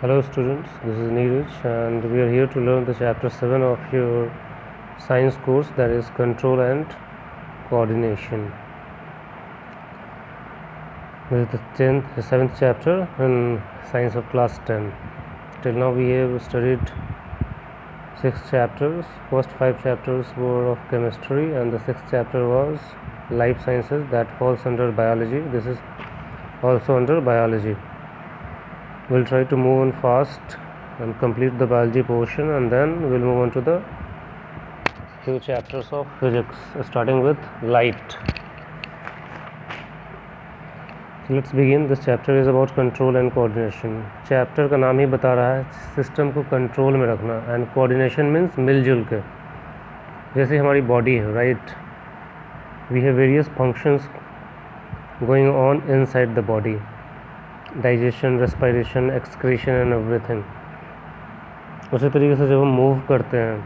Hello students, this is Neeraj and we are here to learn the chapter 7 of your science course, that is control and coordination. This is the 7th chapter in science of class 10. Till now we have studied 6 chapters. First 5 chapters were of chemistry and the 6th chapter was life sciences, that falls under biology. This is also under biology. We'll try to move on fast and complete the biology portion, and then we'll move on to the few chapters of physics, starting with light. So let's begin. This chapter is about control and coordination. Chapter का नाम ही बता रहा है system को control में रखना, and coordination means मिलजुल के. जैसे हमारी बॉडी है, right, we have various functions going on inside the body, digestion, respiration, excretion and everything. उसी तरीके से जब हम मूव करते हैं,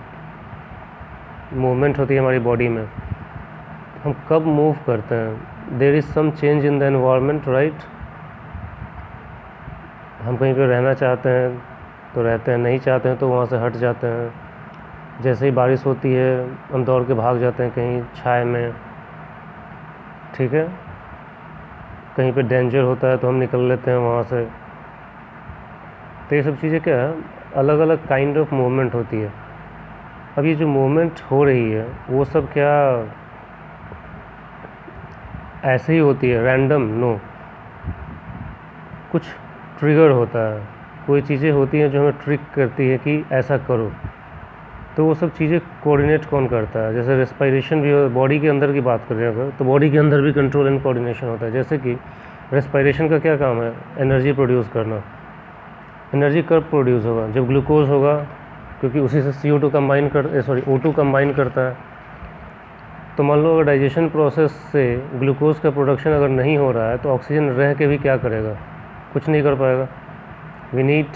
मूवमेंट होती है हमारी बॉडी में, हम कब मूव करते हैं, there is some change in the environment, right. हम कहीं पे रहना चाहते हैं तो रहते हैं, नहीं चाहते हैं तो वहाँ से हट जाते हैं. जैसे ही बारिश होती है हम दौड़ के भाग जाते हैं कहीं छाए में, ठीक है. कहीं पे डेंजर होता है तो हम निकल लेते हैं वहाँ से. तो ये सब चीज़ें क्या है, अलग अलग काइंड ऑफ मूवमेंट होती है. अब ये जो मूवमेंट हो रही है वो सब क्या ऐसे ही होती है रैंडम? नो, कुछ ट्रिगर होता है, कोई चीज़ें होती हैं जो हमें ट्रिक करती है कि ऐसा करो. तो वो सब चीज़ें कोऑर्डिनेट कौन करता है? जैसे रेस्पिरेशन भी, बॉडी के अंदर की बात करें अगर, तो बॉडी के अंदर भी कंट्रोल एंड कोऑर्डिनेशन होता है. जैसे कि रेस्पिरेशन का क्या काम है? एनर्जी प्रोड्यूस करना. एनर्जी कब प्रोड्यूस होगा? जब ग्लूकोज होगा, क्योंकि उसी से CO2 कंबाइन O2 कंबाइन करता है. तो मान लो अगर डाइजेशन प्रोसेस से ग्लूकोज का प्रोडक्शन अगर नहीं हो रहा है तो ऑक्सीजन रह के भी क्या करेगा? कुछ नहीं कर पाएगा. We need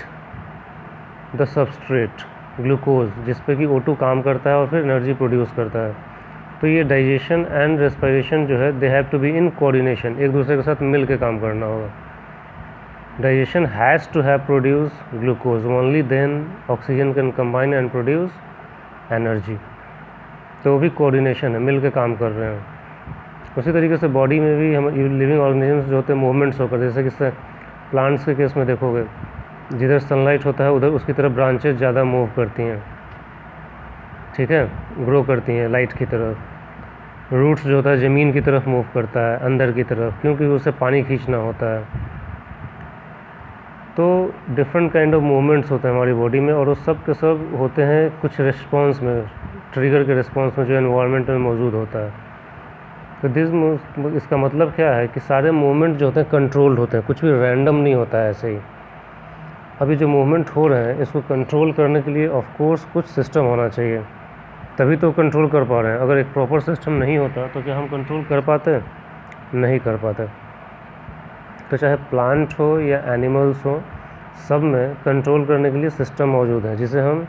the substrate glucose, जिस पे कि O2 काम करता है और फिर एनर्जी प्रोड्यूस करता है. तो ये डाइजेशन एंड रेस्पिरेशन जो है, they have to be in coordination, एक दूसरे के साथ मिल के काम करना होगा. Digestion has to have produce glucose, only then oxygen can combine and produce energy. तो वो भी कोऑर्डिनेशन है, मिल के काम कर रहे हैं. उसी तरीके से बॉडी में भी हम लिविंग ऑर्गेनिजम्स जो होते हैं मूवमेंट्स होकर, जैसे कि प्लांट्स के केस में देखोगे, जिधर सनलाइट होता है उधर उसकी तरफ ब्रांचेस ज़्यादा मूव करती हैं, ठीक है, ग्रो करती हैं लाइट की तरफ. रूट्स जो होता है ज़मीन की तरफ मूव करता है, अंदर की तरफ, क्योंकि उसे पानी खींचना होता है. तो डिफरेंट काइंड ऑफ मूवमेंट्स होते हैं हमारी बॉडी में, और उस सब के सब होते हैं कुछ रिस्पॉन्स में, ट्रिगर के रिस्पॉन्स में जो एनवायरनमेंट में मौजूद होता है. तो इसका मतलब क्या है कि सारे मूवमेंट जो होते हैं कंट्रोल्ड होते हैं, कुछ भी रैंडम नहीं होता है ऐसे ही. अभी जो मूवमेंट हो रहे हैं इसको कंट्रोल करने के लिए ऑफ कोर्स कुछ सिस्टम होना चाहिए, तभी तो कंट्रोल कर पा रहे हैं. अगर एक प्रॉपर सिस्टम नहीं होता तो क्या हम कंट्रोल कर पाते? नहीं कर पाते. तो चाहे प्लांट हो या एनिमल्स हो, सब में कंट्रोल करने के लिए सिस्टम मौजूद है, जिसे हम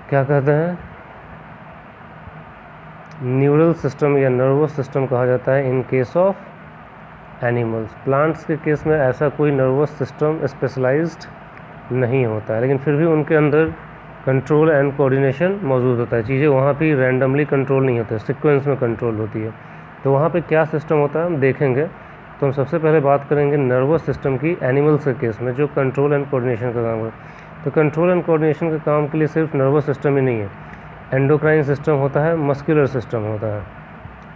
क्या कहते हैं, न्यूरल सिस्टम या नर्वस सिस्टम कहा जाता है in case of animals. Plants के केस में ऐसा कोई नर्वस सिस्टम स्पेशलाइज्ड नहीं होता है, लेकिन फिर भी उनके अंदर कंट्रोल एंड कोऑर्डिनेशन मौजूद होता है. चीज़ें वहाँ भी रैंडमली कंट्रोल नहीं होता है, सीक्वेंस में कंट्रोल होती है. तो वहाँ पे क्या सिस्टम होता है हम देखेंगे. तो हम सबसे पहले बात करेंगे नर्वस सिस्टम की, एनिमल्स के केस में, जो कंट्रोल एंड कोऑर्डिनेशन का काम करता है. तो कंट्रोल एंड कोऑर्डिनेशन के काम के लिए सिर्फ नर्वस सिस्टम ही नहीं है, एंडोक्राइन सिस्टम होता है, मस्कुलर सिस्टम होता है.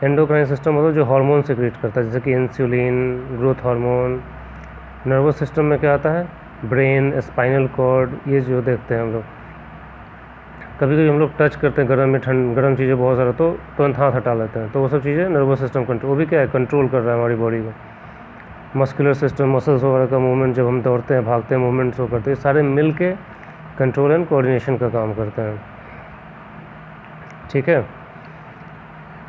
एंडोक्राइन सिस्टम होता है जो हार्मोन सिक्रीट करता है, जैसे कि insulin, growth hormone. Nervous system में क्या आता है? Brain, spinal cord. ये जो देखते हैं हम लोग, कभी कभी हम लोग टच करते हैं गर्म में गर्म चीज़ें बहुत ज़्यादा, तो तुरंत हाथ हटा लेते हैं. तो वो सब चीज़ें नर्वस सिस्टम कंट्रोल, वो भी क्या है, कंट्रोल कर रहा है हमारी बॉडी को. मस्कुलर सिस्टम, मसल्स वगैरह का मूवमेंट, जब हम दौड़ते हैं, भागते हैं, मूवमेंट्स वो करते हैं, सारे मिल के कंट्रोल एंड कोऑर्डिनेशन का काम करते हैं, ठीक है.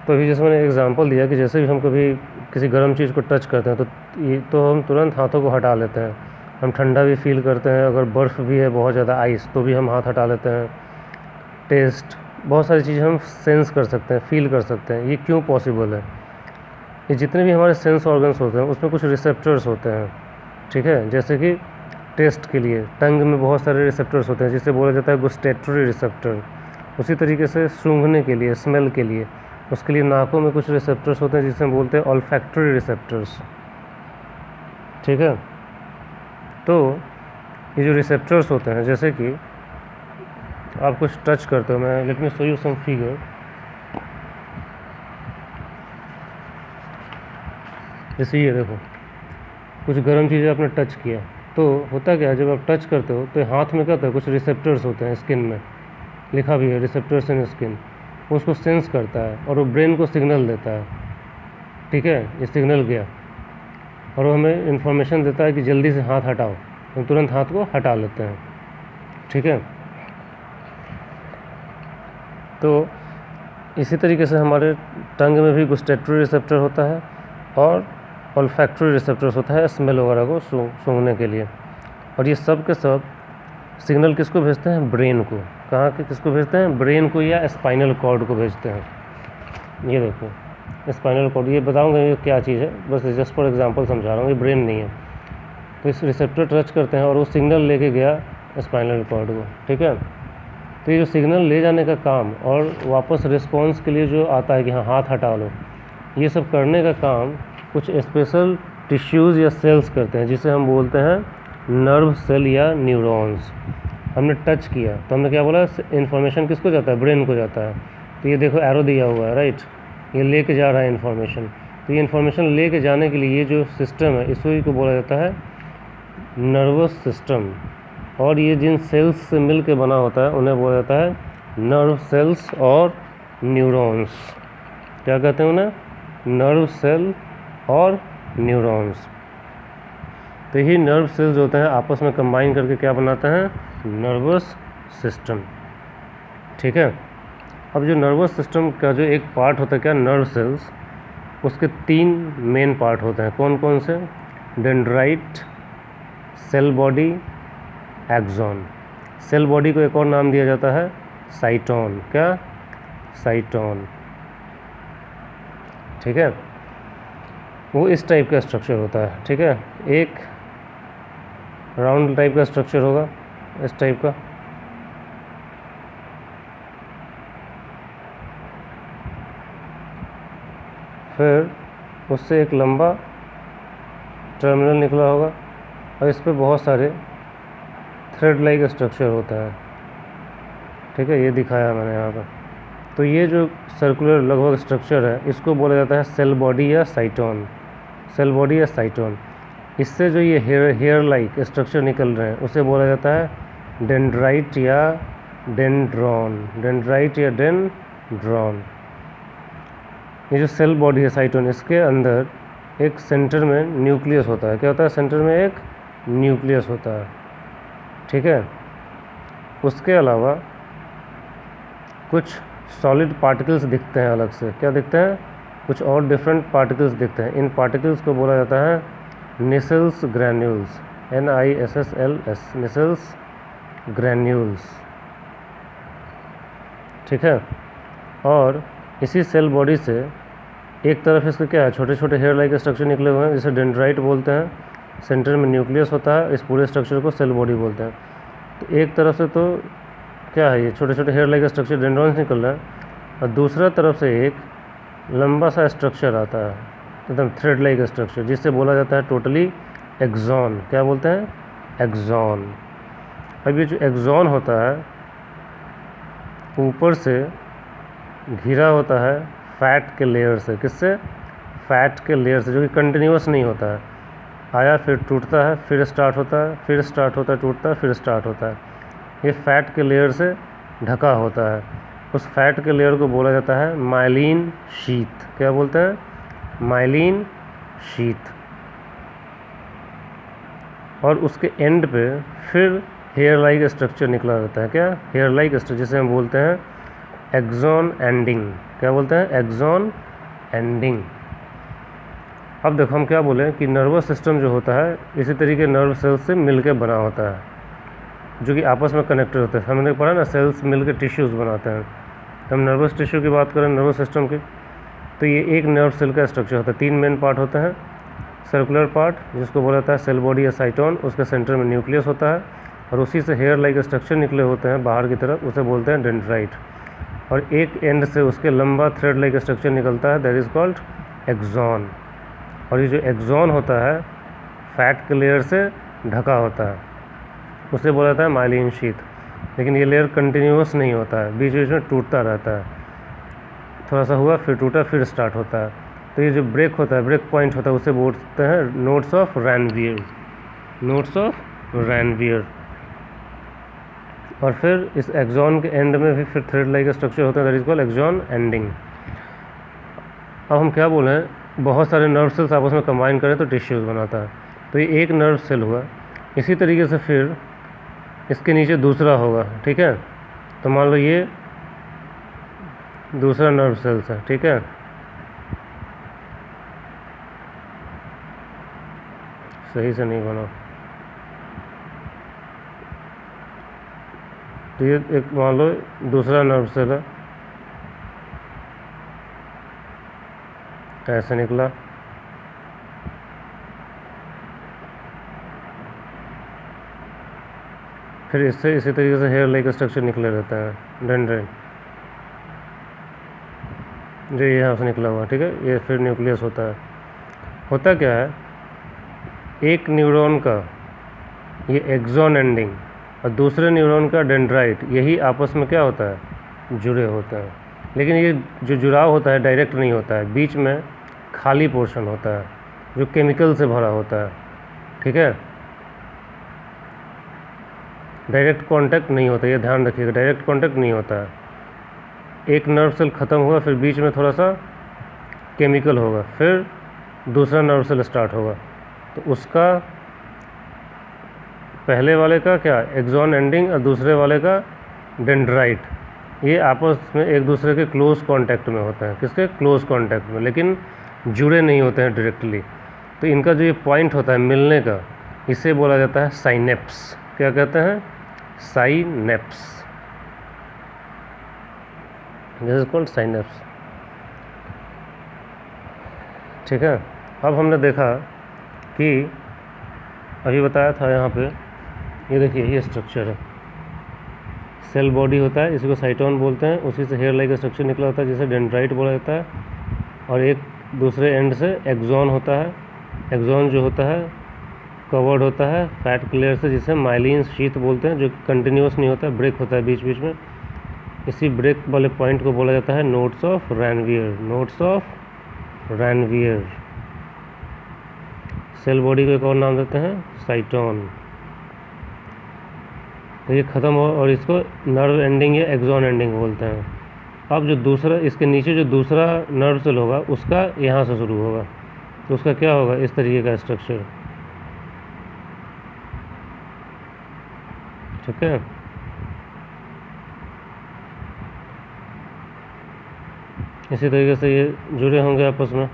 तो अभी जैसे मैंने एग्जांपल दिया कि जैसे भी हम कभी किसी गर्म चीज़ को टच करते हैं तो हम तुरंत हाथों को हटा लेते हैं. हम ठंडा भी फील करते हैं, अगर बर्फ़ भी है बहुत ज़्यादा, आइस, तो भी हम हाथ हटा लेते हैं. टेस्ट, बहुत सारी चीज़ें हम सेंस कर सकते हैं, फील कर सकते हैं. ये क्यों पॉसिबल है? ये जितने भी हमारे सेंस ऑर्गन्स होते हैं उसमें कुछ रिसेप्टर्स होते हैं, ठीक है. जैसे कि टेस्ट के लिए टंग में बहुत सारे रिसेप्टर्स होते हैं जिसे बोला जाता है गुस्टेटरी रिसेप्टर। उसी तरीके से सूंघने के लिए, स्मेल के लिए, उसके लिए नाकों में कुछ रिसेप्टर्स होते हैं जिसे हम बोलते हैं ऑल्फैक्टरी रिसेप्टर्स। ठीक है, तो ये जो रिसेप्टर्स होते हैं, जैसे कि आप कुछ टच करते हो, मैं let me show you some figure. जैसे ये देखो, कुछ गर्म चीज़ें आपने टच किया, तो होता क्या है जब आप टच करते हो तो हाथ में क्या होता है, कुछ रिसेप्टर्स होते हैं स्किन में, लिखा भी है रिसेप्टर्स इन स्किन, वो उसको सेंस करता है और वो ब्रेन को सिग्नल देता है। ठीक है, ये सिग्नल गया और वो हमें इन्फॉर्मेशन देता है कि जल्दी से हाथ हटाओ, हम तुरंत हाथ को हटा लेते हैं। ठीक है, तो इसी तरीके से हमारे टंग में भी गुस्टेटरी रिसेप्टर होता है और ऑल्फैक्टरी रिसेप्टर्स होता है स्मेल वगैरह को सूंघने के लिए। और ये सब के सब सिग्नल किसको भेजते हैं, ब्रेन को। कहाँ के किसको भेजते हैं, ब्रेन को या स्पाइनल कॉर्ड को भेजते हैं। ये देखो स्पाइनल कॉर्ड, ये बताऊंगा ये क्या चीज़ है, बस जस्ट फॉर एग्जांपल समझा रहा हूँ, ये ब्रेन नहीं है। तो इस रिसेप्टर टच करते हैं और वो सिग्नल लेके गया स्पाइनल कॉर्ड को। ठीक है, तो ये जो सिग्नल ले जाने का काम और वापस रिस्पॉन्स के लिए जो आता है कि हाँ हाथ हटा लो, ये सब करने का काम कुछ स्पेशल टिश्यूज़ या सेल्स करते हैं जिसे हम बोलते हैं नर्व सेल या न्यूरॉन्स। हमने टच किया तो हमने क्या बोला, इन्फॉर्मेशन किसको जाता है, ब्रेन को जाता है। तो ये देखो एरो दिया हुआ है, राइट, ये लेके जा रहा है इन्फॉर्मेशन। तो ये इन्फॉर्मेशन लेके जाने के लिए ये जो सिस्टम है इसी को बोला जाता है नर्वस सिस्टम। और ये जिन सेल्स से मिल के बना होता है उन्हें बोला जाता है नर्व सेल्स और न्यूरॉन्स। क्या कहते हैं उन्हें, नर्व सेल और न्यूरॉन्स। तो यही नर्व सेल्स होते हैं आपस में कंबाइन करके क्या बनाते हैं, नर्वस सिस्टम। ठीक है, अब जो नर्वस सिस्टम का जो एक पार्ट होता है क्या, नर्व सेल्स, उसके 3 मेन पार्ट होते हैं। कौन कौन से, dendrite, cell body, axon. Cell body को एक और नाम दिया जाता है साइटोन। क्या, साइटोन। ठीक है, वो इस टाइप का स्ट्रक्चर होता है। ठीक है, एक राउंड टाइप का स्ट्रक्चर होगा इस टाइप का, फिर उससे एक लंबा टर्मिनल निकला होगा और इस पे बहुत सारे थ्रेड लाइक स्ट्रक्चर होता है। ठीक है, ये दिखाया मैंने यहाँ पर। तो ये जो सर्कुलर लगभग स्ट्रक्चर है इसको बोला जाता है सेल बॉडी या साइटोन। सेल बॉडी या साइटोन। इससे जो ये हेयर लाइक स्ट्रक्चर निकल रहे हैं उसे बोला जाता है डेंड्राइट या डेंड्रॉन। डेंड्राइट या डेंड्रॉन। ये जो सेल बॉडी है साइटोन, इसके अंदर एक सेंटर में न्यूक्लियस होता है। क्या होता है, सेंटर में एक न्यूक्लियस होता है। ठीक है, उसके अलावा कुछ सॉलिड पार्टिकल्स दिखते हैं अलग से। क्या दिखते हैं, कुछ और डिफरेंट पार्टिकल्स दिखते हैं। इन पार्टिकल्स को बोला जाता है Nissl's granules. NISSLS, Nissl's granules. ठीक है, और इसी सेल बॉडी से एक तरफ इसके क्या है, छोटे छोटे हेयर लाइक स्ट्रक्चर निकले हुए हैं जिसे डेंड्राइट बोलते हैं। सेंटर में न्यूक्लियस होता है, इस पूरे स्ट्रक्चर को सेल बॉडी बोलते हैं। तो एक तरफ से तो क्या है, ये छोटे छोटे हेयर लाइक स्ट्रक्चर डेंड्रॉन्स निकल रहा है, और दूसरा तरफ से एक लंबा सा स्ट्रक्चर आता है एकदम थ्रेड लाइक स्ट्रक्चर जिससे बोला जाता है टोटली एक्सॉन। क्या बोलते हैं, एक्सॉन। अब ये जो एक्सॉन होता है ऊपर से घिरा होता है फैट के लेयर से। किससे, फैट के लेयर से, जो कि कंटिन्यूस नहीं होता है। आया फिर टूटता है, फिर स्टार्ट होता है, फिर स्टार्ट होता है, टूटता है, फिर स्टार्ट होता है। ये फैट के लेयर से ढका होता है। उस फैट के लेयर को बोला जाता है माइलिन शीथ। क्या बोलते हैं, माइलिन शीथ। और उसके एंड पे फिर हेयर लाइक स्ट्रक्चर निकला रहता है। क्या, हेयर लाइक स्ट्रक्चर, जिसे हम बोलते हैं एक्सॉन एंडिंग। क्या बोलते हैं, एक्सॉन एंडिंग। अब देखो हम क्या बोले कि नर्वस सिस्टम जो होता है इसी तरीके नर्व सेल्स से मिलकर बना होता है, जो कि आपस में कनेक्टेड होते हैं। हमने पढ़ा ना, सेल्स मिलकर टिश्यूज़ बनाते हैं। तो हम नर्वस टिश्यू की बात करें, नर्वस सिस्टम की, तो ये एक नर्व सेल का स्ट्रक्चर होता है। 3 मेन पार्ट होते हैं, सर्कुलर पार्ट जिसको बोला जाता है सेल बॉडी या साइटोन, उसके सेंटर में न्यूक्लियस होता है और उसी से हेयर लाइक स्ट्रक्चर निकले होते हैं बाहर की तरफ, उसे बोलते हैं डेंड्राइट। और एक एंड से उसके लंबा थ्रेड लाइक स्ट्रक्चर निकलता है, दैट इज़ कॉल्ड एक्सॉन। और ये जो एक्सॉन होता है फैट के लेयर से ढका होता है, उसे बोला जाता है माइलिन शीथ। लेकिन ये लेयर कंटिन्यूस नहीं होता है, बीच बीच में टूटता रहता है, थोड़ा सा हुआ फिर टूटा फिर स्टार्ट होता है। तो ये जो ब्रेक होता है, ब्रेक पॉइंट होता है, उसे बोलते हैं nodes of Ranvier, nodes of Ranvier. और फिर इस एक्सॉन के एंड में भी फिर थ्रेड लाइक स्ट्रक्चर होता है, that is called axon ending. अब हम क्या बोलें, बहुत सारे नर्व सेल्स आपस में कंबाइन करें तो टिश्यूज़ बनाता है, तो ये एक नर्व सेल हुआ। इसी तरीके से फिर इसके नीचे दूसरा होगा, ठीक है। तो मान लो ये दूसरा नर्व सेल्स है, ठीक है। सही से नहीं बना, तो ये एक मान लो दूसरा नर्व सेल है, ऐसे निकला। फिर इससे इसी तरीके से हेयर लाइक स्ट्रक्चर निकले रहता है, डेंड्राइट, जो यहाँ से निकला हुआ, ठीक है। ये फिर न्यूक्लियस होता है। होता क्या है, एक न्यूरॉन का ये एक्सॉन एंडिंग और दूसरे न्यूरॉन का डेंड्राइट, यही आपस में क्या होता है, जुड़े होते हैं। लेकिन ये जो जुड़ाव होता है डायरेक्ट नहीं होता है, बीच में खाली पोर्शन होता है जो केमिकल से भरा होता है, ठीक है। डायरेक्ट कांटेक्ट नहीं होता, ये ध्यान रखिएगा, डायरेक्ट कांटेक्ट नहीं होता है। एक नर्व सेल ख़त्म हुआ, फिर बीच में थोड़ा सा केमिकल होगा, फिर दूसरा नर्व सेल स्टार्ट होगा, तो उसका पहले वाले का क्या एक्सॉन एंडिंग और दूसरे वाले का डेंड्राइट, ये आपस में एक दूसरे के क्लोज कांटेक्ट में होते हैं। किसके क्लोज कांटेक्ट में, लेकिन जुड़े नहीं होते हैं डायरेक्टली। तो इनका जो ये पॉइंट होता है मिलने का, इसे बोला जाता है साइनेप्स। क्या कहते हैं, synapse, this is called synapse, ठीक है। अब हमने देखा कि अभी बताया था यहाँ पे, ये देखिए ये स्ट्रक्चर है, सेल बॉडी होता है, इसी को साइटोन बोलते हैं, उसी से हेयर लाइक स्ट्रक्चर निकला होता है जिसे डेंड्राइट बोला जाता है। और एक दूसरे एंड से एक्सॉन होता है, एक्सॉन जो होता है कवर्ड होता है फैट लेयर से, जिसे माइलिन शीथ बोलते हैं, जो कंटिन्यूस नहीं होता है, ब्रेक होता है बीच बीच में। इसी ब्रेक वाले पॉइंट को बोला जाता है nodes of Ranvier, nodes of Ranvier. Cell body को एक और नाम देते हैं साइटोन। तो ये ख़त्म हो और इसको नर्व एंडिंग या एक्सॉन एंडिंग बोलते हैं। अब जो दूसरा, इसके नीचे जो दूसरा नर्व सेल होगा उसका यहाँ से शुरू होगा, तो उसका क्या होगा, इस तरीके का स्ट्रक्चर, ठीक है। इसी तरीके से ये जुड़े होंगे आपस में,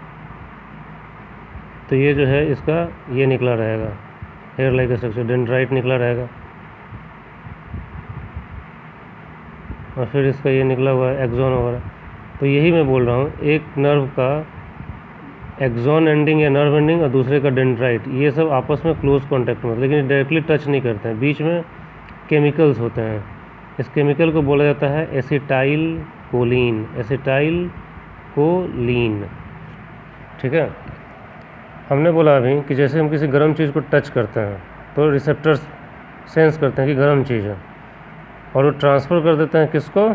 तो ये जो है इसका ये निकला रहेगा हेयर लाइक स्ट्रक्चर, डेंड्राइट निकला रहेगा, और फिर इसका ये निकला हुआ है एक्सॉन वगैरह। तो यही मैं बोल रहा हूँ, एक नर्व का एक्सॉन एंडिंग या नर्व एंडिंग और दूसरे का डेंड्राइट, ये सब आपस में क्लोज कांटेक्ट में, लेकिन डायरेक्टली टच नहीं करते हैं, बीच में केमिकल्स होते हैं। इस केमिकल को बोला जाता है एसिटाइल कोलिन, एसिटाइल कोलिन, ठीक है। हमने बोला अभी कि जैसे हम किसी गर्म चीज़ को टच करते हैं तो रिसेप्टर्स सेंस करते हैं कि गर्म चीज़ है, और वो ट्रांसफ़र कर देते हैं किसको,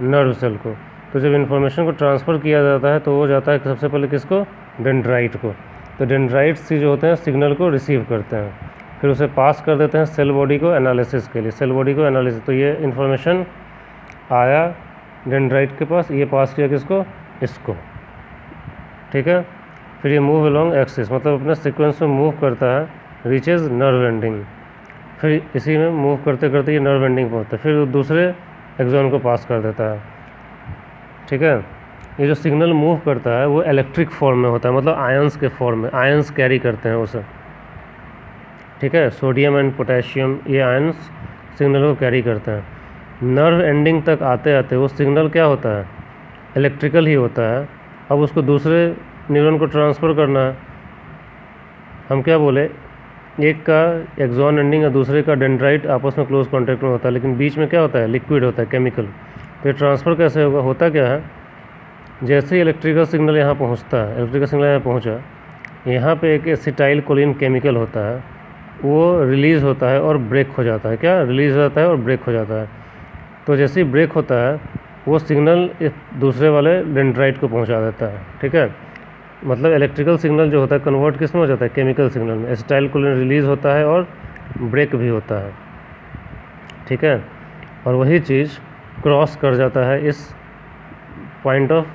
नर्व सेल को। तो जब इन्फॉर्मेशन को ट्रांसफ़र किया जाता है तो वो जाता है सबसे पहले किसको, डेंड्राइट को। तो डेंड्राइट्स जो होते हैं सिग्नल को रिसीव करते हैं, फिर उसे पास कर देते हैं सेल बॉडी को एनालिसिस के लिए, सेल बॉडी को एनालिसिस। तो ये इन्फॉर्मेशन आया डेंड्राइट के पास, ये पास किया किसको, इसको, ठीक है। फिर ये मूव अलोंग एक्सिस, मतलब अपने सीक्वेंस में मूव करता है, रीचेज नर्व एंडिंग, फिर इसी में मूव करते करते ये नर्व एंडिंग पहुँचता है, फिर वो दूसरे एक्सॉन को पास कर देता है, ठीक है। ये जो सिग्नल मूव करता है वो इलेक्ट्रिक फॉर्म में होता है, मतलब आयंस के फॉर्म में, आयंस कैरी करते हैं उसे, ठीक है। सोडियम एंड पोटेशियम ये आयंस सिग्नल को कैरी करते हैं। नर्व एंडिंग तक आते आते वो सिग्नल क्या होता है, इलेक्ट्रिकल ही होता है। अब उसको दूसरे न्यूरॉन को ट्रांसफ़र करना है, हम क्या बोले, एक का एक्सॉन एंडिंग और दूसरे का डेंड्राइट आपस में क्लोज कॉन्टैक्ट में होता है, लेकिन बीच में क्या होता है, लिक्विड होता है, केमिकल। तो ये ट्रांसफ़र कैसे होगा, होता क्या है, जैसे ही इलेक्ट्रिकल सिग्नल यहाँ पहुँचता है, इलेक्ट्रिकल सिग्नल यहाँ पहुँचा, यहाँ पे एक एसिटाइल कोलिन केमिकल होता है, वो रिलीज़ होता है और ब्रेक हो जाता है। क्या रिलीज़ हो जाता है और ब्रेक हो जाता है। तो जैसे ही ब्रेक होता है वो सिग्नल इस दूसरे वाले डेंड्राइट को पहुंचा देता है। ठीक है, मतलब इलेक्ट्रिकल सिग्नल जो होता है कन्वर्ट किस में हो जाता है, केमिकल सिग्नल में। एसिटाइल कोलिन रिलीज़ होता है और ब्रेक भी होता है। ठीक है, और वही चीज़ क्रॉस कर जाता है इस पॉइंट ऑफ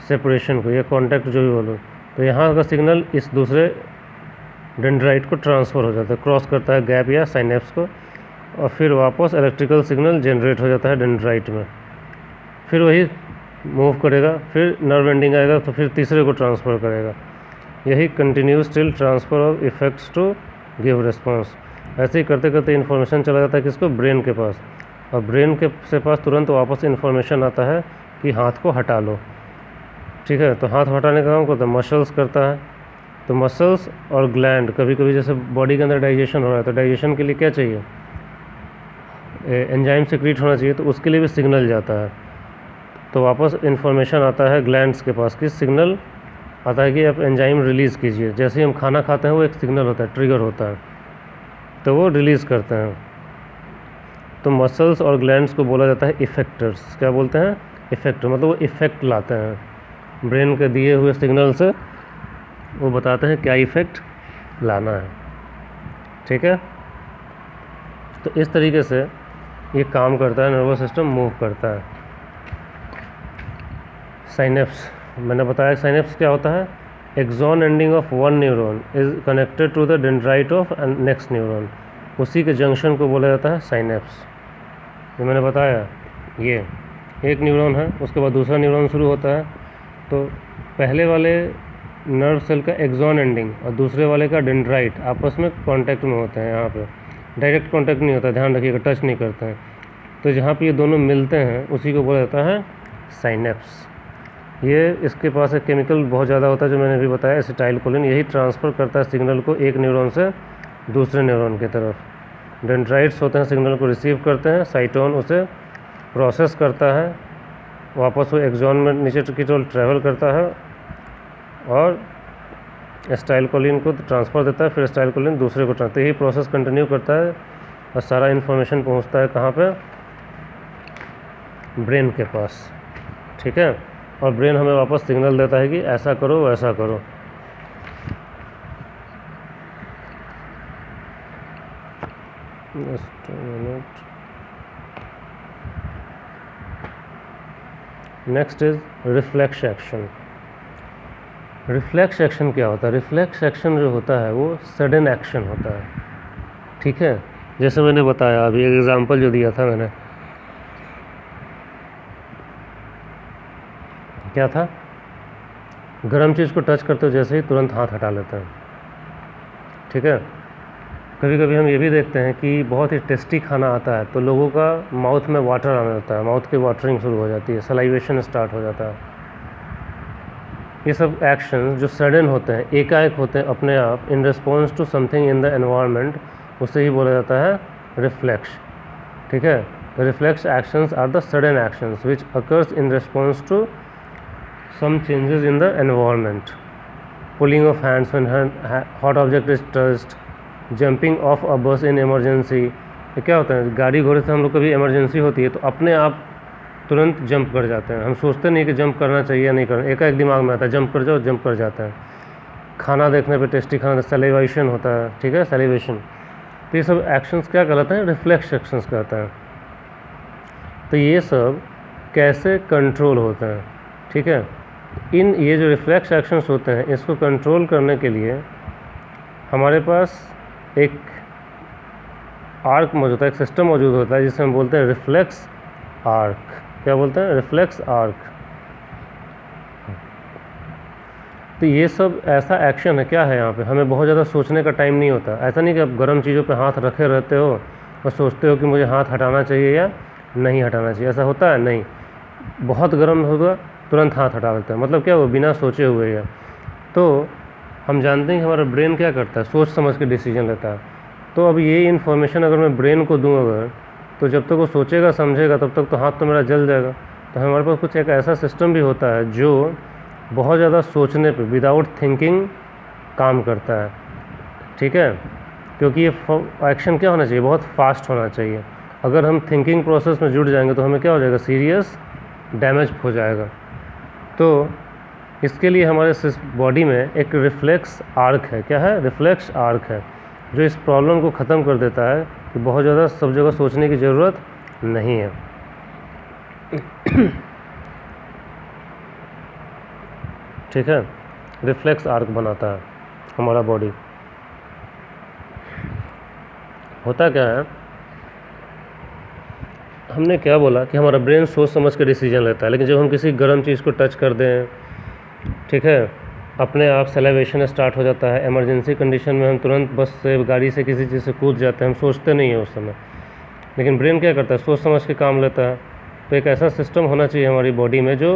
सेपरेशन को, या कॉन्टैक्ट जो भी बोलो। तो यहाँ का सिग्नल इस दूसरे डेंड्राइट को ट्रांसफ़र हो जाता है, क्रॉस करता है गैप या साइनेप्स को, और फिर वापस इलेक्ट्रिकल सिग्नल जनरेट हो जाता है डेंड्राइट में। फिर वही मूव करेगा, फिर नर्व एंडिंग आएगा तो फिर तीसरे को ट्रांसफ़र करेगा। यही continuous still transfer of effects to give response. ऐसे ही करते करते इन्फॉर्मेशन चला जाता है किसको, ब्रेन के पास, और ब्रेन के से पास तुरंत वापस इन्फॉर्मेशन आता है कि हाथ को हटा लो। ठीक है, तो हाथ हटाने का काम करता है मसल्स करता है। तो मसल्स और ग्लैंड, कभी कभी जैसे बॉडी के अंदर डाइजेशन हो रहा है तो डाइजेशन के लिए क्या चाहिए, एंजाइम सिक्रीट होना चाहिए, तो उसके लिए भी सिग्नल जाता है। तो वापस इन्फॉर्मेशन आता है ग्लैंड्स के पास, किस सिग्नल आता है कि आप एंजाइम रिलीज़ कीजिए। जैसे ही हम खाना खाते हैं वो एक सिग्नल होता है, ट्रिगर होता है, तो वो रिलीज़ करते हैं। तो मसल्स और ग्लैंड्स को बोला जाता है इफेक्टर्स। क्या बोलते हैं, इफेक्टर, मतलब वो इफ़ेक्ट लाते हैं ब्रेन के दिए हुए सिग्नल से, वो बताते हैं क्या इफ़ेक्ट लाना है। ठीक है, तो इस तरीके से ये काम करता है, नर्वस सिस्टम मूव करता है। साइनेप्स, मैंने बताया साइनेप्स क्या होता है, axon ending of one neuron is connected to the dendrite of next neuron, उसी के जंक्शन को बोला जाता है साइनेप्स। जो मैंने बताया, ये एक न्यूरॉन है, उसके बाद दूसरा न्यूरॉन शुरू होता है, तो पहले वाले नर्व सेल का एक्सॉन एंडिंग और दूसरे वाले का डेंड्राइट आपस में कांटेक्ट में होते हैं। यहाँ पे डायरेक्ट कांटेक्ट नहीं होता, ध्यान रखिएगा, टच नहीं करते हैं। तो जहाँ पे ये दोनों मिलते हैं उसी को बोला जाता है साइनेप्स। ये इसके पास एक केमिकल बहुत ज़्यादा होता है जो मैंने अभी बताया, एसिटाइल कोलिन, यही ट्रांसफ़र करता है सिग्नल को एक न्यूरॉन से दूसरे न्यूरॉन की तरफ। डेंड्राइट्स होते हैं सिग्नल को रिसीव करते हैं, साइटोन उसे प्रोसेस करता है, वापस वो एक्सॉन में नीचे की तरफ ट्रैवल करता है और एसिटाइलकोलिन को ट्रांसफ़र देता है, फिर एसिटाइलकोलिन दूसरे को ट्रांसफर, यही प्रोसेस कंटिन्यू करता है और सारा इन्फॉर्मेशन पहुंचता है कहाँ पे, ब्रेन के पास। ठीक है, और ब्रेन हमें वापस सिग्नल देता है कि ऐसा करो वैसा करो। Next is reflex action. Reflex action क्या होता है, रिफ्लेक्स एक्शन जो होता है वो सडन एक्शन होता है। ठीक है, जैसे मैंने बताया अभी एक एग्जांपल जो दिया था मैंने, क्या था, गर्म चीज़ को टच करते हो जैसे ही तुरंत हाथ हटा लेते हैं। ठीक है, कभी कभी हम ये भी देखते हैं कि बहुत ही टेस्टी खाना आता है तो लोगों का माउथ में वाटर आने लगता है, माउथ की वाटरिंग शुरू हो जाती है, सलाइवेशन स्टार्ट हो जाता है। ये सब एक्शंस जो सडन होते हैं, एकाएक होते हैं अपने आप, in response to something in the environment, उससे ही बोला जाता है रिफ्लेक्स। ठीक है, the reflex actions are the sudden actions which occurs in response to some changes in the environment. Pulling of hands when hot object is touched, jumping off a bus in emergency। ये क्या होता है, गाड़ी घोड़े से हम लोग कभी इमरजेंसी होती है तो अपने आप तुरंत जंप कर जाते हैं, हम सोचते नहीं कि जंप करना चाहिए या नहीं करना, एक दिमाग में आता है जंप कर जाओ, जंप कर जाते हैं। खाना देखने पे, टेस्टी खाना, सैलिवेशन होता है। ठीक है, सैलिवेशन, तो ये सब एक्शंस क्या कहलाते हैं, रिफ्लेक्स एक्शंस कहते हैं। तो ये सब कैसे कंट्रोल होते हैं। ठीक है, इन ये जो रिफ्लेक्स एक्शंस होते हैं इसको कंट्रोल करने के लिए हमारे पास एक आर्क मौजूद होता है, एक सिस्टम मौजूद होता है जिसे हम बोलते हैं रिफ्लेक्स आर्क। क्या बोलते हैं, रिफ्लेक्स आर्क। तो ये सब ऐसा एक्शन है, क्या है यहाँ पे, हमें बहुत ज़्यादा सोचने का टाइम नहीं होता। ऐसा नहीं कि आप गर्म चीज़ों पे हाथ रखे रहते हो और सोचते हो कि मुझे हाथ हटाना चाहिए या नहीं हटाना चाहिए, ऐसा होता है नहीं। बहुत गर्म होगा तुरंत हाथ हटा देते हैं, मतलब क्या वो बिना सोचे हुए है। तो हम जानते हैं कि हमारा ब्रेन क्या करता है, सोच समझ के डिसीजन लेता है। तो अब ये इन्फॉर्मेशन अगर मैं ब्रेन को दूँ अगर, तो जब तक वो सोचेगा समझेगा तब तक तो हाथ तो मेरा जल जाएगा। तो हमारे पास कुछ एक ऐसा सिस्टम भी होता है जो बहुत ज़्यादा सोचने पे विदाउट थिंकिंग काम करता है, ठीक है। क्योंकि ये एक्शन क्या होना चाहिए, बहुत फास्ट होना चाहिए। अगर हम थिंकिंग प्रोसेस में जुड़ जाएंगे तो हमें क्या हो जाएगा, सीरियस डैमेज हो जाएगा। तो इसके लिए हमारे बॉडी में एक रिफ्लेक्स आर्क है। क्या है, रिफ्लेक्स आर्क है, जो इस प्रॉब्लम को ख़त्म कर देता है कि बहुत ज़्यादा सब जगह सोचने की ज़रूरत नहीं है। ठीक है, रिफ्लेक्स आर्क बनाता है हमारा बॉडी। होता क्या है, हमने क्या बोला कि हमारा ब्रेन सोच समझ के डिसीजन लेता है, लेकिन जब हम किसी गर्म चीज़ को टच कर दें, ठीक है, अपने आप सेलेब्रेशन स्टार्ट हो जाता है। इमरजेंसी कंडीशन में हम तुरंत बस से, गाड़ी से, किसी चीज़ से कूद जाते हैं, हम सोचते नहीं हैं उस समय। लेकिन ब्रेन क्या करता है, सोच समझ के काम लेता है। तो एक ऐसा सिस्टम होना चाहिए हमारी बॉडी में जो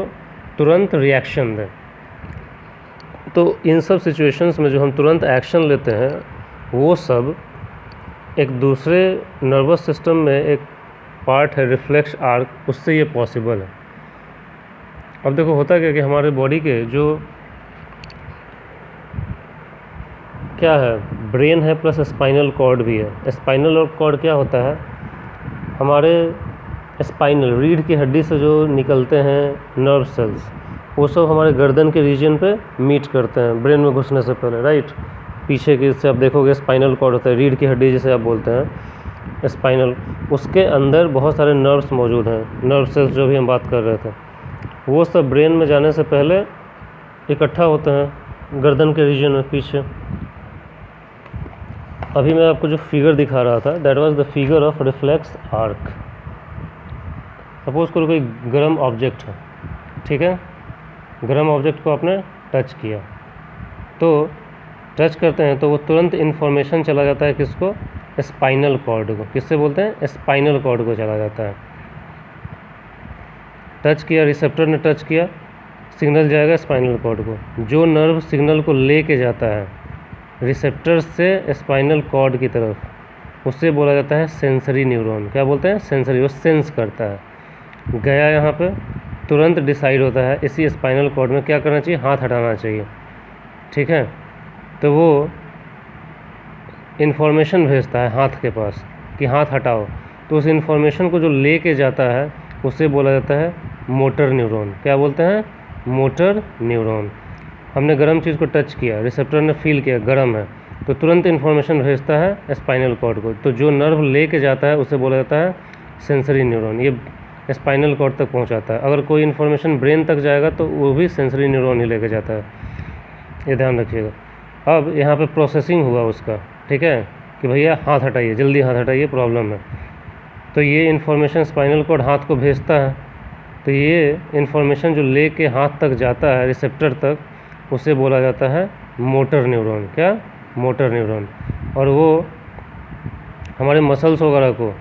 तुरंत रिएक्शन दे। तो इन सब सिचुएशंस में जो हम तुरंत एक्शन लेते हैं, वो सब एक दूसरे नर्वस सिस्टम में एक पार्ट है रिफ्लेक्स आर्क, उससे ये पॉसिबल है। अब देखो होता क्या कि हमारे बॉडी के जो क्या है, ब्रेन है प्लस स्पाइनल कॉर्ड भी है। स्पाइनल कॉर्ड क्या होता है, हमारे स्पाइनल रीढ़ की हड्डी से जो निकलते हैं नर्व सेल्स, वो सब हमारे गर्दन के रीजन पे मीट करते हैं ब्रेन में घुसने से पहले, राइट। पीछे की से आप देखोगे स्पाइनल कॉर्ड होता है, रीढ़ की हड्डी जिसे आप बोलते हैं स्पाइनल, उसके अंदर बहुत सारे नर्व्स मौजूद हैं। नर्व सेल्स जो भी हम बात कर रहे थे, वो सब ब्रेन में जाने से पहले इकट्ठा होते हैं गर्दन के रीजन में पीछे। अभी मैं आपको जो फिगर दिखा रहा था, that was the figure of reflex arc. Suppose करो कोई गर्म ऑब्जेक्ट है, ठीक है, गर्म ऑब्जेक्ट को आपने टच किया, तो टच करते हैं तो वो तुरंत इन्फॉर्मेशन चला जाता है किसको, स्पाइनल कॉर्ड को। किससे बोलते हैं, स्पाइनल कॉर्ड को चला जाता है। टच किया, रिसेप्टर ने टच किया, सिग्नल जाएगा स्पाइनल कॉर्ड को। जो नर्व सिग्नल को ले के जाता है रिसेप्टर से स्पाइनल कॉर्ड की तरफ, उससे बोला जाता है सेंसरी न्यूरॉन। क्या बोलते हैं, सेंसरी। वो सेंस करता है, गया यहाँ पे, तुरंत डिसाइड होता है इसी स्पाइनल कॉर्ड में क्या करना चाहिए, हाथ हटाना चाहिए, ठीक है। तो वो इन्फॉर्मेशन भेजता है हाथ के पास कि हाथ हटाओ। तो उस इन्फॉर्मेशन को जो ले के जाता है उससे बोला जाता है मोटर न्यूरॉन। क्या बोलते हैं, मोटर न्यूरॉन। हमने गर्म चीज़ को टच किया, रिसेप्टर ने फील किया गर्म है, तो तुरंत इन्फॉर्मेशन भेजता है स्पाइनल कॉर्ड को। तो जो नर्व ले के जाता है उसे बोला जाता है सेंसरी न्यूरॉन। ये स्पाइनल कॉर्ड तक पहुंचाता है। अगर कोई इन्फॉर्मेशन ब्रेन तक जाएगा तो वो भी सेंसरी न्यूरॉन ही लेके जाता है, ये ध्यान रखिएगा। अब यहाँ पे प्रोसेसिंग हुआ उसका, ठीक है, कि भैया हाथ हटाइए, जल्दी हाथ हटाइए, प्रॉब्लम है। तो ये इन्फॉर्मेशन स्पाइनल कॉर्ड हाथ को भेजता है। तो ये इन्फॉर्मेशन जो ले के हाथ तक जाता है रिसेप्टर तक, उसे बोला जाता है मोटर न्यूरॉन। क्या, मोटर न्यूरॉन। और वो हमारे मसल्स वगैरह को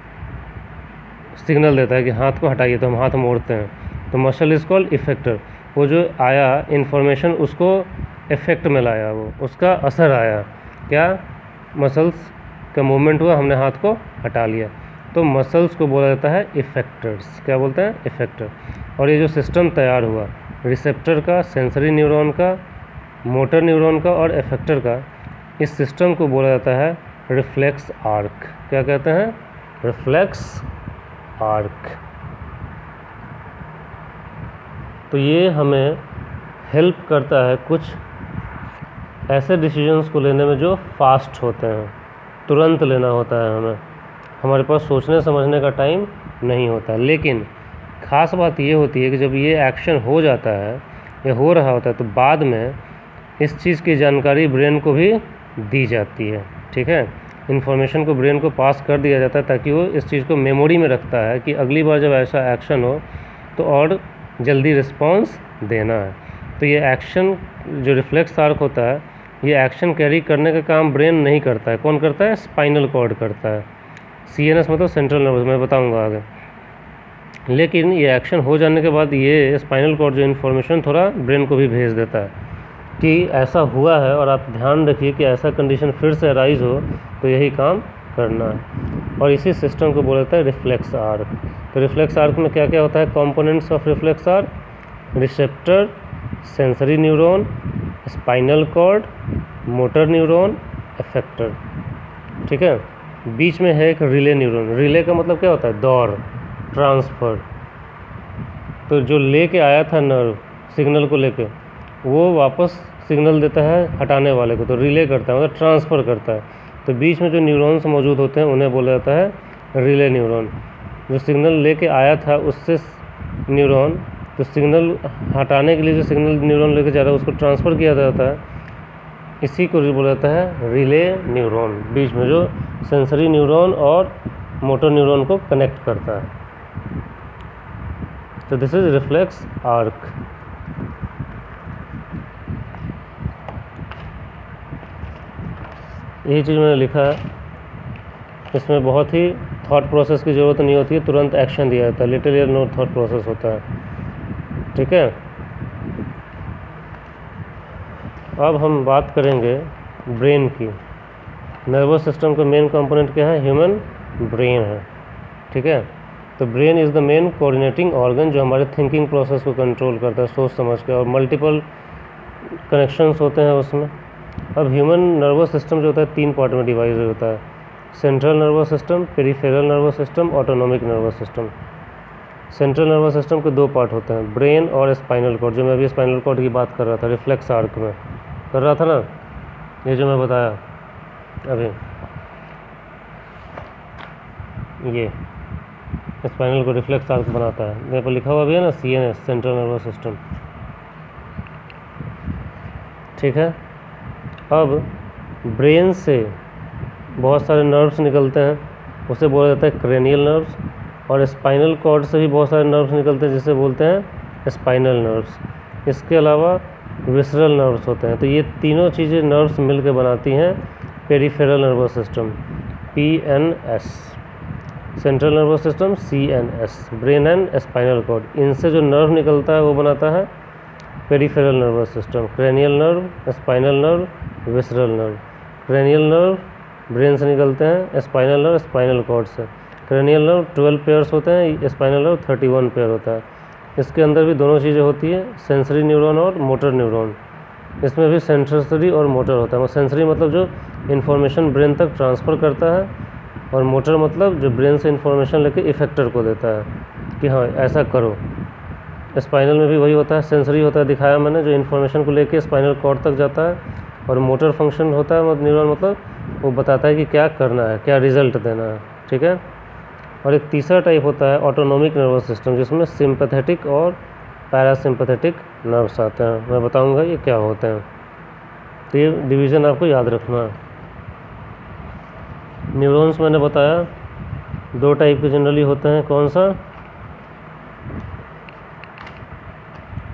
सिग्नल देता है कि हाथ को हटाइए, तो हम हाथ मोड़ते हैं। तो मसल इज कॉल्ड इफेक्टर। वो जो आया इन्फॉर्मेशन, उसको इफेक्ट में लाया, वो उसका असर आया, क्या, मसल्स का मूवमेंट हुआ, हमने हाथ को हटा लिया। तो मसल्स को बोला जाता है इफेक्टर्स। क्या बोलते हैं, इफेक्टर। और ये जो सिस्टम तैयार हुआ रिसेप्टर का, सेंसरी न्यूरॉन का, मोटर न्यूरॉन का और इफेक्टर का, इस सिस्टम को बोला जाता है रिफ्लेक्स आर्क। क्या कहते हैं, रिफ्लेक्स आर्क। तो ये हमें हेल्प करता है कुछ ऐसे डिसीजंस को लेने में जो फास्ट होते हैं, तुरंत लेना होता है हमें, हमारे पास सोचने समझने का टाइम नहीं होता। लेकिन ख़ास बात ये होती है कि जब ये एक्शन हो जाता है या हो रहा होता है, तो बाद में इस चीज़ की जानकारी ब्रेन को भी दी जाती है, ठीक है। इन्फॉर्मेशन को ब्रेन को पास कर दिया जाता है ताकि वो इस चीज़ को मेमोरी में रखता है कि अगली बार जब ऐसा एक्शन हो तो और जल्दी रिस्पॉन्स देना है। तो ये एक्शन जो रिफ्लेक्स आर्क होता है, ये एक्शन कैरी करने का काम ब्रेन नहीं करता है। कौन करता है, स्पाइनल कॉर्ड करता है। CNS मतलब सेंट्रल नर्वस, मैं बताऊंगा आगे। लेकिन ये एक्शन हो जाने के बाद ये स्पाइनल कॉर्ड जो इन्फॉर्मेशन थोड़ा ब्रेन को भी भेज देता है। कि ऐसा हुआ है और आप ध्यान रखिए कि ऐसा कंडीशन फिर से अराइज हो तो यही काम करना है। और इसी सिस्टम को बोला जाता है रिफ्लेक्स आर्क। तो रिफ्लेक्स आर्क में क्या क्या होता है? Components of reflex arc: receptor, sensory neuron, spinal cord, motor neuron, effector. ठीक है। बीच में है एक रिले न्यूरॉन। रिले का मतलब क्या होता है? दौड़, ट्रांसफ़र। तो जो लेके आया था नर्व सिग्नल को लेके, वो वापस सिग्नल देता है हटाने वाले को, तो रिले करता है, मतलब ट्रांसफ़र करता है। तो बीच में जो न्यूरॉन्स मौजूद होते हैं उन्हें बोला जाता है रिले न्यूरॉन। जो सिग्नल लेके आया था उससे न्यूरॉन, तो सिग्नल हटाने के लिए जो सिग्नल न्यूरॉन लेके जा रहा है उसको ट्रांसफ़र किया जाता है, इसी को बोला जाता है रिले न्यूरॉन। बीच में जो सेंसरी न्यूरॉन और मोटर न्यूरॉन को कनेक्ट करता है। तो दिस इज रिफ्लेक्स आर्क। यही चीज़ मैंने लिखा है। इसमें बहुत ही थॉट प्रोसेस की ज़रूरत नहीं होती है, तुरंत एक्शन दिया जाता है, लिटिल या नो थॉट प्रोसेस होता है। ठीक है। अब हम बात करेंगे ब्रेन की। नर्वस सिस्टम का मेन कंपोनेंट क्या है? ह्यूमन ब्रेन है। ठीक है। तो brain is the main coordinating organ जो हमारे थिंकिंग प्रोसेस को कंट्रोल करता है, सोच समझ के, और मल्टीपल कनेक्शंस होते हैं उसमें। अब ह्यूमन नर्वस सिस्टम जो होता है 3 पार्ट में डिवाइड होता है: central nervous system, peripheral nervous system, autonomic nervous system. Central nervous system के 2 पार्ट होते हैं, ब्रेन और स्पाइनल कॉर्ड। जो मैं अभी स्पाइनल कॉर्ड की बात कर रहा था, रिफ्लेक्स आर्क में कर रहा था ना, ये जो मैं बताया अभी, ये स्पाइनल को रिफ्लेक्स आर्क बनाता है। यहाँ पर लिखा हुआ भी है ना, CNS, सेंट्रल नर्वस सिस्टम। ठीक है। अब ब्रेन से बहुत सारे नर्व्स निकलते हैं, उसे बोला जाता है क्रेनियल नर्व्स। और स्पाइनल कॉर्ड से भी बहुत सारे नर्व्स निकलते हैं जिसे बोलते हैं स्पाइनल नर्व्स। इसके अलावा विसरल नर्व्स होते हैं। तो ये तीनों चीज़ें नर्व्स मिलकर बनाती हैं peripheral nervous system, PNS। Central nervous system CNS, brain and spinal cord. इनसे जो नर्व निकलता है वो बनाता है peripheral nervous system: cranial nerve, spinal nerve, visceral nerve. Cranial nerve brain से निकलते हैं, स्पाइनल नर्व स्पाइनल कॉर्ड से। क्रेनियल नर्व 12 पेयर्स होते हैं, स्पाइनल नर्व 31 पेयर होता है। इसके अंदर भी दोनों चीज़ें होती हैं, सेंसरी न्यूरॉन और मोटर न्यूरॉन। इसमें भी सेंसरी और मोटर होता है। सेंसरी मतलब जो इन्फॉर्मेशन ब्रेन तक ट्रांसफ़र करता है, और मोटर मतलब जो ब्रेन से इन्फॉर्मेशन लेके इफेक्टर को देता है कि हाँ ऐसा करो। स्पाइनल में भी वही होता है, सेंसरी होता है, दिखाया मैंने, जो इन्फॉर्मेशन को लेके स्पाइनल कॉर्ड तक जाता है। और मोटर फंक्शन होता है, न्यूरॉन मतलब वो बताता है कि क्या करना है, क्या रिजल्ट देना है। ठीक है। और एक तीसरा टाइप होता है ऑटोनॉमिक नर्वस सिस्टम, जिसमें सिंपैथेटिक और पैरासिम्पैथेटिक नर्व्स आते हैं। मैं बताऊंगा ये क्या होते हैं। तो ये डिवीज़न आपको याद रखना है। न्यूरॉन्स मैंने बताया 2 टाइप के जनरली होते हैं। कौन सा?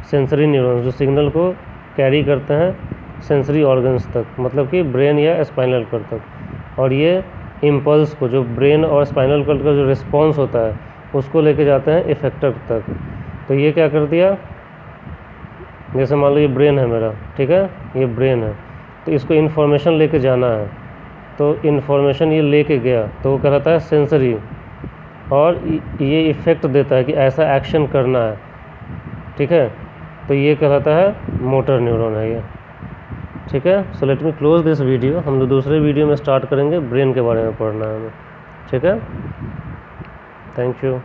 सेंसरी न्यूरॉन्स, जो सिग्नल को कैरी करते हैं सेंसरी ऑर्गन्स तक, मतलब कि ब्रेन या स्पाइनल कॉर्ड तक। और ये इम्पल्स को, जो ब्रेन और स्पाइनल कॉर्ड का जो रिस्पॉन्स होता है, उसको लेके जाते हैं इफेक्टर तक। तो ये क्या कर दिया, जैसे मान लो ये ब्रेन है मेरा, ठीक है, ये ब्रेन है, तो इसको इन्फॉर्मेशन लेके जाना है, तो इन्फॉर्मेशन ये लेके गया तो वो कहलाता है सेंसरी, और ये इफ़ेक्ट देता है कि ऐसा एक्शन करना है। ठीक है। तो ये कहलाता है मोटर न्यूरॉन है ये। ठीक है। So let me close this video. हम लोग दूसरे वीडियो में स्टार्ट करेंगे ब्रेन के बारे में पढ़ना है हमें। ठीक है। Thank you.